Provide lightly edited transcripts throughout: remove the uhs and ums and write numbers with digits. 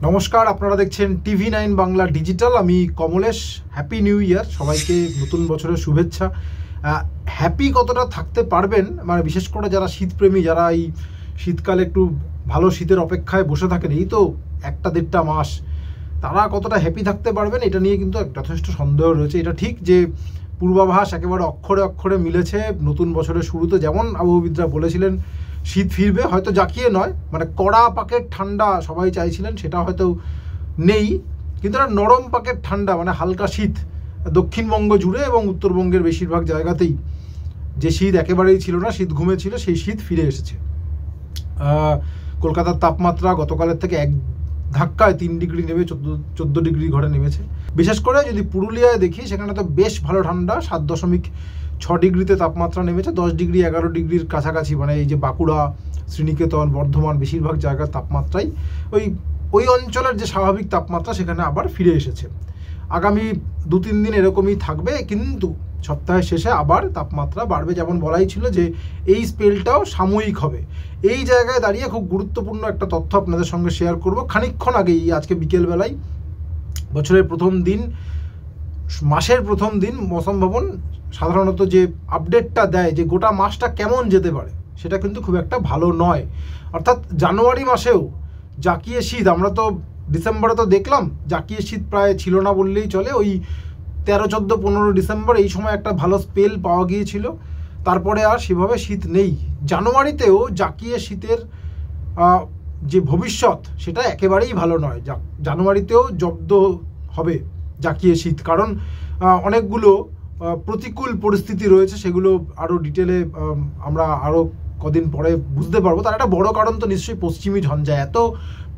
নমস্কার, আপনারা দেখছেন TV9 বাংলা ডিজিটাল। আমি কমলেশ। হ্যাপি নিউ ইয়ার সবাইকে, নতুন বছরের শুভেচ্ছা। হ্যাপি কতটা থাকতে পারবেন, মানে বিশেষ করে যারা শীতপ্রেমী, যারা এই শীতকালে একটু ভালো শীতের অপেক্ষায় বসে থাকেন, এই তো 1-1.5 মাস, তারা কতটা হ্যাপি থাকতে পারবেন এটা নিয়ে কিন্তু যথেষ্ট সন্দেহ রয়েছে। এটা ঠিক যে পূর্বাভাস একেবারে অক্ষরে অক্ষরে মিলেছে। নতুন বছরের শুরুতে যেমন আবহাওয়াবিদরা বলেছিলেন শীত ফিরবে, হয়তো জাকিয়ে নয়, মানে কড়া পাকের ঠান্ডা সবাই চাইছিলেন, সেটা হয়তো নেই, কিন্তু একটা নরম পাকের ঠান্ডা, মানে হালকা শীত দক্ষিণবঙ্গ জুড়ে এবং উত্তরবঙ্গের বেশিরভাগ জায়গাতেই যে শীত একেবারেই ছিল না, শীত ঘুমেছিল, সেই শীত ফিরে এসেছে। কলকাতার তাপমাত্রা গতকালের থেকে এক ধাক্কায় 3 ডিগ্রি নেমে 14 ডিগ্রি ঘরে নেমেছে। বিশেষ করে যদি পুরুলিয়ায় দেখি, সেখানে তো বেশ ভালো ঠান্ডা, 7.6 ডিগ্রিতে তাপমাত্রা নেমেছে। 10 ডিগ্রি 11 ডিগ্রির কাছাকাছি, মানে এই যে বাঁকুড়া, শ্রীনিকেতন, বর্ধমান, বেশিরভাগ জায়গার তাপমাত্রাই ওই অঞ্চলের যে স্বাভাবিক তাপমাত্রা সেখানে আবার ফিরে এসেছে। আগামী 2-3 দিন এরকমই থাকবে, কিন্তু সপ্তাহের শেষে আবার তাপমাত্রা বাড়বে। যেমন বলাই ছিল যে এই স্পেলটাও সাময়িক হবে। এই জায়গায় দাঁড়িয়ে খুব গুরুত্বপূর্ণ একটা তথ্য আপনাদের সঙ্গে শেয়ার করব। খানিকক্ষণ আগেই, আজকে বিকেলবেলায়, বছরের প্রথম দিন, মাসের প্রথম দিন, মৌসুম ভবন সাধারণত যে আপডেটটা দেয় যে গোটা মাসটা কেমন যেতে পারে, সেটা কিন্তু খুব একটা ভালো নয়। অর্থাৎ জানুয়ারি মাসেও জাকিয়ে শীত, আমরা তো ডিসেম্বরে তো দেখলাম জাকিয়ে শীত প্রায় ছিল না বললেই চলে। ওই 13, 14, 15 ডিসেম্বর এই সময় একটা ভালো স্পেল পাওয়া গিয়েছিল, তারপরে আর সেভাবে শীত নেই। জানুয়ারিতেও জাকিয়ে শীতের যে ভবিষ্যৎ, সেটা একেবারেই ভালো নয়। জানুয়ারিতেও জব্দ হবে জাকিয়ে শীত, কারণ অনেকগুলো প্রতিকূল পরিস্থিতি রয়েছে, সেগুলো আরও ডিটেলে আমরা আরও কদিন পরে বুঝতে পারবো। তার একটা বড় কারণ তো নিশ্চয়ই পশ্চিমী ঝঞ্ঝা। এত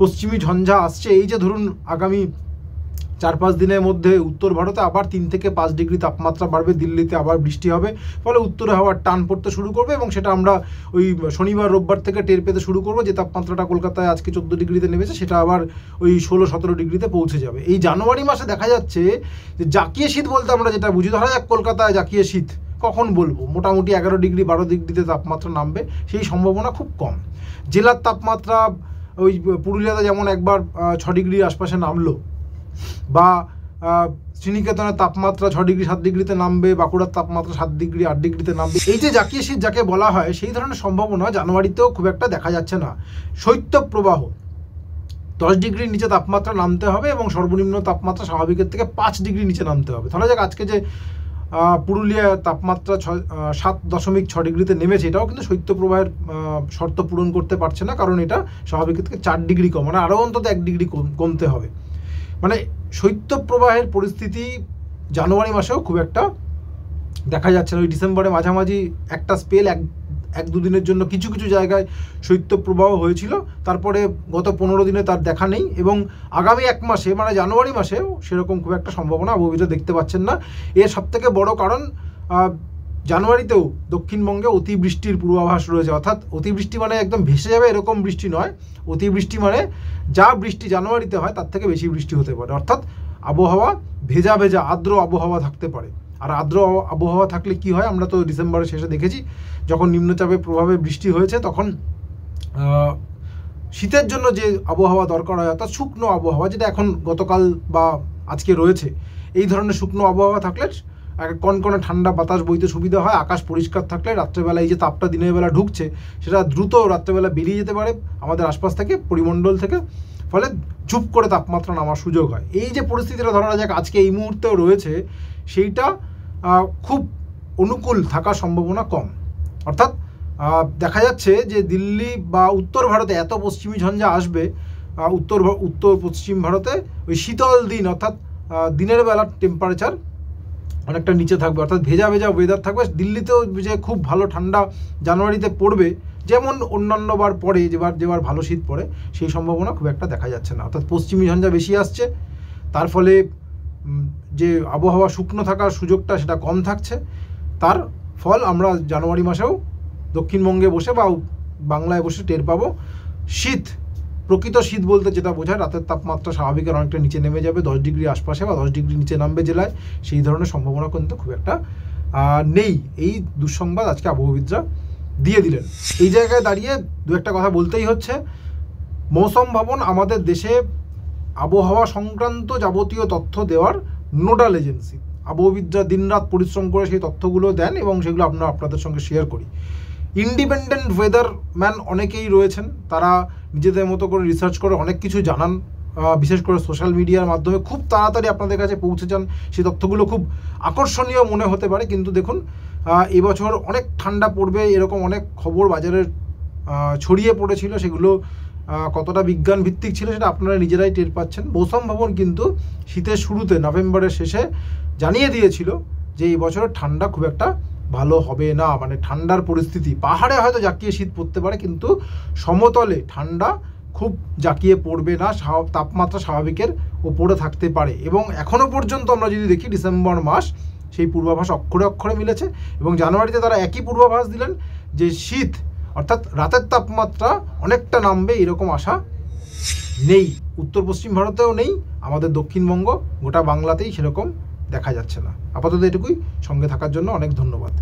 পশ্চিমী ঝঞ্ঝা আসছে, এই যে ধরুন আগামী 4-5 দিনের মধ্যে উত্তর ভারতে আবার 3 থেকে 5 ডিগ্রি তাপমাত্রা বাড়বে, দিল্লিতে আবার বৃষ্টি হবে, ফলে উত্তরে হাওয়ার টান পড়তে শুরু করবে, এবং সেটা আমরা ওই শনিবার রোববার থেকে টের পেতে শুরু করবো। যে তাপমাত্রাটা কলকাতায় আজকে 14 ডিগ্রিতে নেমেছে, সেটা আবার ওই 16-17 ডিগ্রিতে পৌঁছে যাবে। এই জানুয়ারি মাসে দেখা যাচ্ছে যে জাকিয়ে শীত বলতে আমরা যেটা বুঝি, ধরা যাক কলকাতায় জাকিয়ে শীত কখন বলবো, মোটামুটি 11 ডিগ্রি 12 ডিগ্রিতে তাপমাত্রা নামবে, সেই সম্ভাবনা খুব কম। জেলার তাপমাত্রা ওই পুরুলিয়াতে যেমন একবার 6 ডিগ্রির আশপাশে নামলো, বা শ্রীনিকেতনের তাপমাত্রা 6 ডিগ্রি 7 ডিগ্রিতে নামবে, বাঁকুড়ার তাপমাত্রা 7 ডিগ্রি 8 ডিগ্রিতে নামবে। এই যে জাকিয়ে শীত যাকে বলা হয়, সেই ধরনের সম্ভাবনা জানুয়ারিতেও খুব একটা দেখা যাচ্ছে না। শৈত্যপ্রবাহ, 10 ডিগ্রির নিচে তাপমাত্রা নামতে হবে, এবং সর্বনিম্ন তাপমাত্রা স্বাভাবিকের থেকে 5 ডিগ্রি নিচে নামতে হবে। ধরা যাক আজকে যে পুরুলিয়ার তাপমাত্রা 7.6 ডিগ্রিতে নেমেছে, এটাও কিন্তু শৈত্যপ্রবাহের শর্ত পূরণ করতে পারছে না, কারণ এটা স্বাভাবিকের থেকে 4 ডিগ্রি কম, মানে আরও অন্তত 1 ডিগ্রি কমতে হবে। মানে শৈত্যপ্রবাহের পরিস্থিতি জানুয়ারি মাসেও খুব একটা দেখা যাচ্ছে না। ওই ডিসেম্বরে মাঝামাঝি একটা স্পেল 1-2 দিনের জন্য কিছু কিছু জায়গায় শৈত্যপ্রবাহ হয়েছিল, তারপরে গত 15 দিনে তার দেখা নেই, এবং আগামী 1 মাসে, মানে জানুয়ারি মাসেও সেরকম খুব একটা সম্ভাবনা আবহাওয়াবিদরা দেখতে পাচ্ছেন না। এর সবথেকে বড় কারণ, জানুয়ারিতেও দক্ষিণবঙ্গে অতিবৃষ্টির পূর্বাভাস রয়েছে। অর্থাৎ অতিবৃষ্টি মানে একদম ভেসে যাবে এরকম বৃষ্টি নয়, অতিবৃষ্টি মানে যা বৃষ্টি জানুয়ারিতে হয় তার থেকে বেশি বৃষ্টি হতে পারে। অর্থাৎ আবহাওয়া ভেজা ভেজা আর্দ্র আবহাওয়া থাকতে পারে। আর আর্দ্র আবহাওয়া থাকলে কি হয়, আমরা তো ডিসেম্বরের শেষে দেখেছি, যখন নিম্নচাপের প্রভাবে বৃষ্টি হয়েছে, তখন শীতের জন্য যে আবহাওয়া দরকার হয়, অর্থাৎ শুকনো আবহাওয়া, যেটা এখন গতকাল বা আজকে রয়েছে, এই ধরনের শুকনো আবহাওয়া থাকলে কনকনে ঠান্ডা বাতাস বইতে সুবিধা হয়। আকাশ পরিষ্কার থাকলে রাত্রেবেলা এই যে তাপটা দিনের বেলা ঢুকছে, সেটা দ্রুত রাত্রেবেলা বেরিয়ে যেতে পারে আমাদের আশপাশ থেকে, পরিমণ্ডল থেকে, ফলে ঝুপ করে তাপমাত্রা নামার সুযোগ হয়। এই যে পরিস্থিতিটা ধরা যাক আজকে এই মুহূর্তেও রয়েছে, সেইটা খুব অনুকূল থাকার সম্ভাবনা কম। অর্থাৎ দেখা যাচ্ছে যে দিল্লি বা উত্তর ভারতে এত পশ্চিমী ঝঞ্ঝা আসবে, উত্তর পশ্চিম ভারতে ওই শীতল দিন, অর্থাৎ দিনের বেলার টেম্পারেচার অনেকটা নিচে থাকবে, অর্থাৎ ভেজা ভেজা ওয়েদার থাকবে। দিল্লিতেও যে খুব ভালো ঠান্ডা জানুয়ারিতে পড়বে, যেমন অন্যান্যবার পরে, যেবার ভালো শীত পড়ে, সেই সম্ভাবনা খুব একটা দেখা যাচ্ছে না। অর্থাৎ পশ্চিমী ঝঞ্ঝা বেশি আসছে, তার ফলে যে আবহাওয়া শুকনো থাকার সুযোগটা সেটা কম থাকছে। তার ফল আমরা জানুয়ারি মাসেও দক্ষিণবঙ্গে বসে বা বাংলায় বসে টের পাবো। শীত, প্রকৃত শীত বলতে যেটা বোঝায়, রাতের তাপমাত্রা স্বাভাবিকের অনেকটা নিচে নেমে যাবে, 10 ডিগ্রি আশপাশে বা 10 ডিগ্রি নিচে নামবে জেলায়, সেই ধরনের সম্ভাবনা কিন্তু খুব একটা নেই। এই দুঃসংবাদ আজকে আবহাওয়াবিদরা দিয়ে দিলেন। এই জায়গায় দাঁড়িয়ে দু একটা কথা বলতেই হচ্ছে। মৌসুম ভবন আমাদের দেশে আবহাওয়া সংক্রান্ত যাবতীয় তথ্য দেওয়ার নোডাল এজেন্সি। আবহবিদরা দিনরাত পরিশ্রম করে সেই তথ্যগুলো দেন এবং সেগুলো আমরা আপনাদের সঙ্গে শেয়ার করি। ইন্ডিপেন্ডেন্ট ওয়েদার ম্যান অনেকেই রয়েছেন, তারা নিজেদের মতো করে রিসার্চ করে অনেক কিছু জানান, বিশেষ করে সোশ্যাল মিডিয়ার মাধ্যমে খুব তাড়াতাড়ি আপনাদের কাছে পৌঁছে যান। সেই তথ্যগুলো খুব আকর্ষণীয় মনে হতে পারে, কিন্তু দেখুন এবছর অনেক ঠান্ডা পড়বে এরকম অনেক খবর বাজারে ছড়িয়ে পড়েছিল, সেগুলো কতটা বিজ্ঞান ভিত্তিক ছিল সেটা আপনারা নিজেরাই টের পাচ্ছেন। মৌসুম ভবন কিন্তু শীতের শুরুতে নভেম্বরের শেষে জানিয়ে দিয়েছিল যে এই বছরের ঠান্ডা খুব একটা ভালো হবে না, মানে ঠান্ডার পরিস্থিতি পাহাড়ে হয়তো জাঁকিয়ে শীত পড়তে পারে, কিন্তু সমতলে ঠান্ডা খুব জাঁকিয়ে পড়বে না, তাপমাত্রা স্বাভাবিকের ওপরে থাকতে পারে। এবং এখনও পর্যন্ত আমরা যদি দেখি ডিসেম্বর মাস সেই পূর্বাভাস অক্ষরে অক্ষরে মিলেছে, এবং জানুয়ারিতে তারা একই পূর্বাভাস দিলেন যে শীত অর্থাৎ রাতের তাপমাত্রা অনেকটা নামবে, এরকম আশা নেই। উত্তর পশ্চিম ভারতেও নেই, আমাদের দক্ষিণবঙ্গ গোটা বাংলাতেই সেরকম দেখা যাচ্ছে না। আপাতত এটুকুই। সঙ্গে থাকার জন্য অনেক ধন্যবাদ।